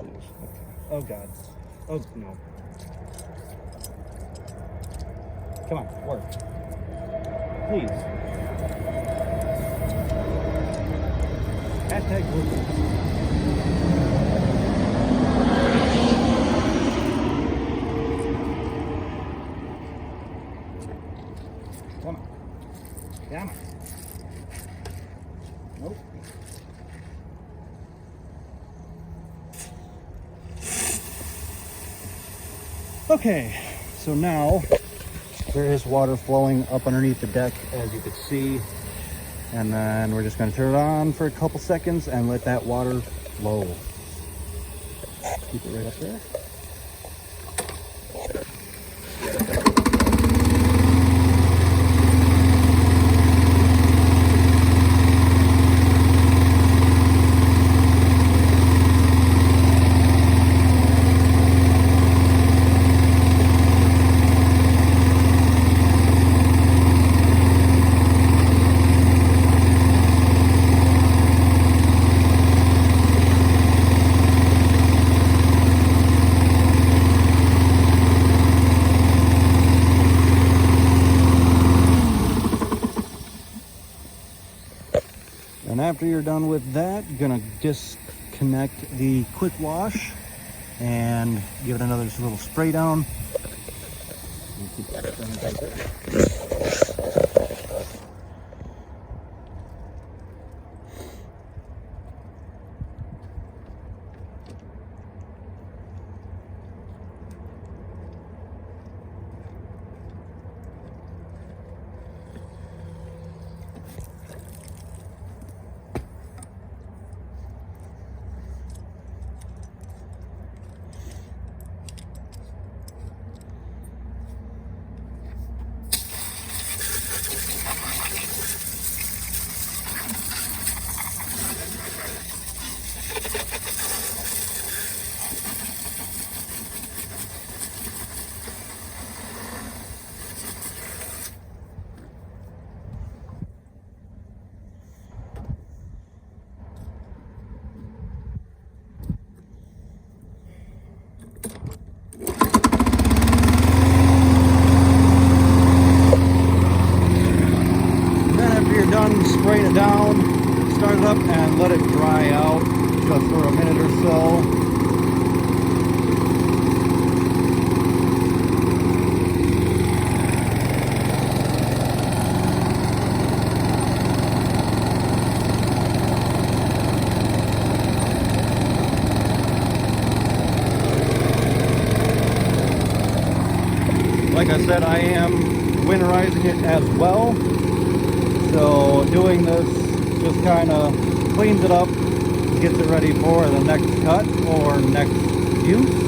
is. Okay. Oh God. Oh no. Come on, work. Please. Hashtag work. Come on. Come on. Nope. Okay, so now there is water flowing up underneath the deck, as you can see. And then we're just going to turn it on for a couple seconds and let that water flow. Keep it right up there. And after you're done with that, you're gonna disconnect the quick wash and give it another little spray down. Spraying it down, start it up and let it dry out just for a minute or so. Like I said, I am winterizing it as well. So doing this just kind of cleans it up, gets it ready for the next cut or next use.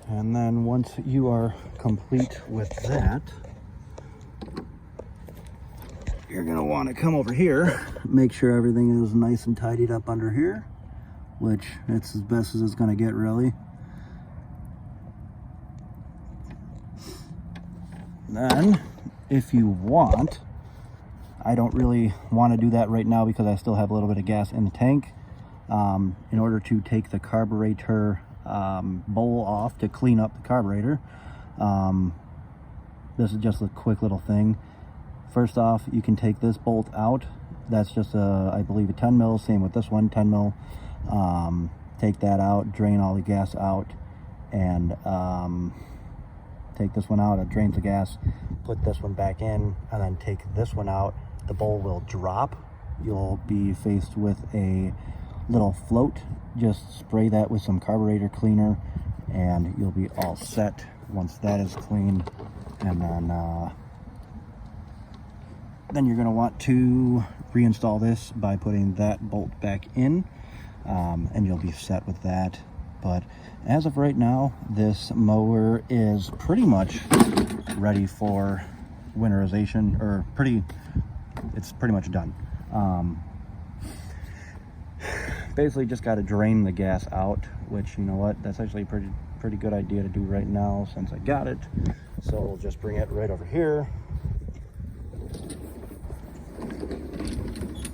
And then once you are complete with that, you're going to want to come over here, make sure everything is nice and tidied up under here, which it's as best as it's going to get, really. Then, if you want, I don't really want to do that right now because I still have a little bit of gas in the tank. In order to take the carburetor bowl off to clean up the carburetor, this is just a quick little thing. First off, you can take this bolt out. That's just I believe a 10 mil. Same with this one, 10 mil. Take that out, drain all the gas out, and take this one out. It drains the gas. Put this one back in, and then take this one out. The bowl will drop. You'll be faced with a little float. Just spray that with some carburetor cleaner and you'll be all set once that is cleaned. And then you're going to want to reinstall this by putting that bolt back in, and you'll be set with that. But as of right now, this mower is pretty much ready for winterization, or it's pretty much done. Basically just got to drain the gas out, which, you know what, that's actually a pretty good idea to do right now since I got it. So we'll just bring it right over here,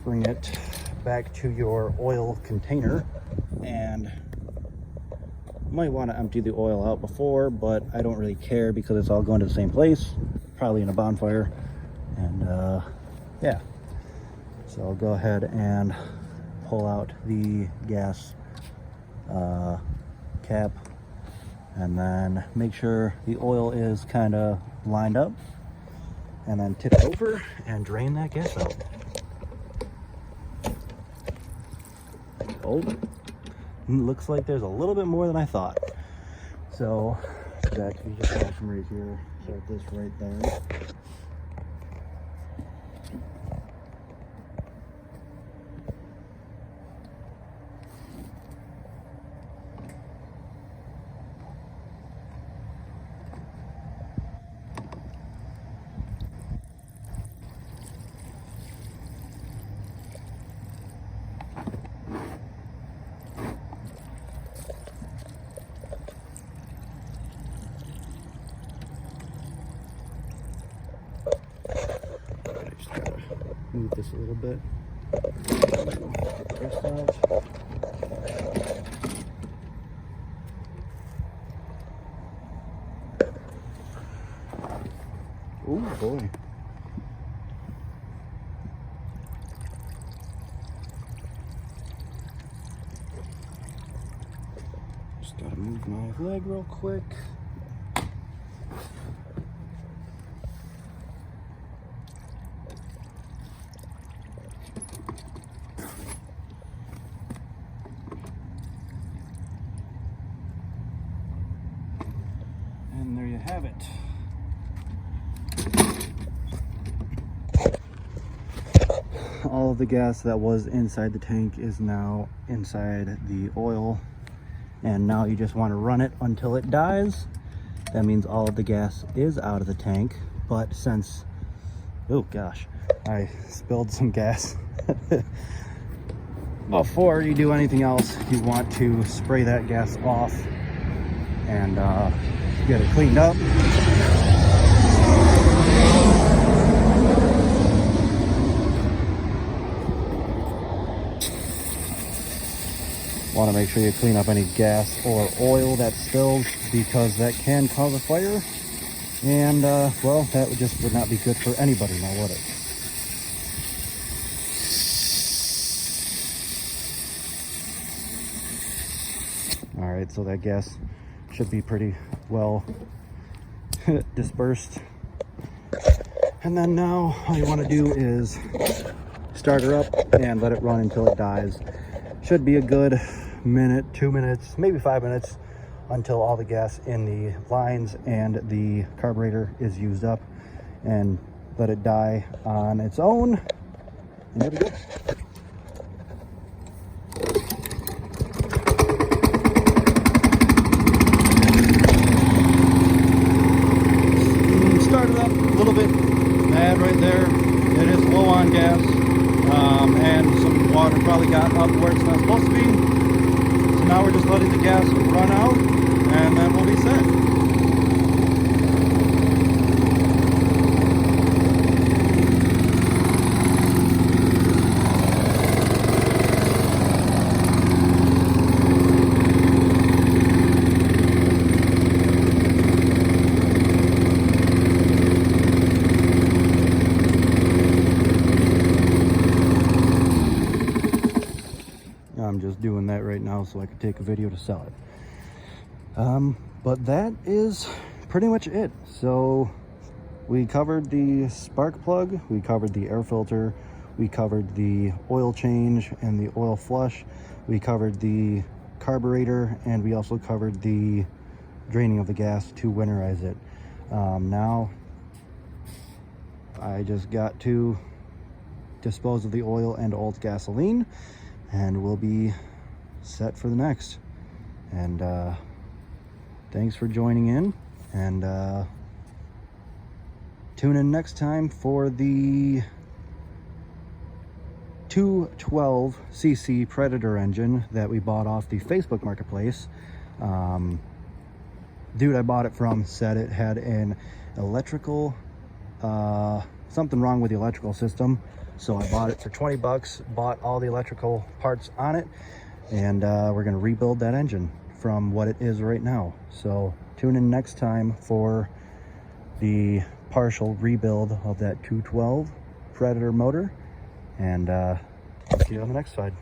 bring it back to your oil container, and you might want to empty the oil out before, but I don't really care because it's all going to the same place, probably in a bonfire. And yeah, so I'll go ahead and pull out the gas cap, and then make sure the oil is kind of lined up, and then tip it over and drain that gas out. Oh, looks like there's a little bit more than I thought. So that can be just start from right here, start this right there. Move this a little bit. Press that. Oh boy. Just gotta move my leg real quick. And there you have it. All of the gas that was inside the tank is now inside the oil, and now you just want to run it until it dies. That means all of the gas is out of the tank, but since, oh gosh, I spilled some gas. Before you do anything else, you want to spray that gas off and get it cleaned up. Want to make sure you clean up any gas or oil that spills, because that can cause a fire, and well, that would not be good for anybody, now would it? All right, so that gas should be pretty well dispersed. And then now all you want to do is start her up and let it run until it dies. Should be a good minute, 2 minutes, maybe 5 minutes, until all the gas in the lines and the carburetor is used up, and let it die on its own. And there we go. Start it up a little bit bad right there. It is low on gas, and some water probably got up where it's not supposed to be. So now we're just letting the gas run out, and then we'll be set. I'm just doing that right now so I can take a video to sell it. But that is pretty much it. So we covered the spark plug, we covered the air filter, we covered the oil change and the oil flush, we covered the carburetor, and we also covered the draining of the gas to winterize it. Now I just got to dispose of the oil and old gasoline, and we'll be set for the next. And thanks for joining in, and tune in next time for the 212cc Predator engine that we bought off the Facebook Marketplace. Dude I bought it from said it had an electrical, something wrong with the electrical system. So I bought it for 20 bucks, bought all the electrical parts on it, and we're gonna rebuild that engine from what it is right now. So tune in next time for the partial rebuild of that 212 Predator motor, and see you on the next side.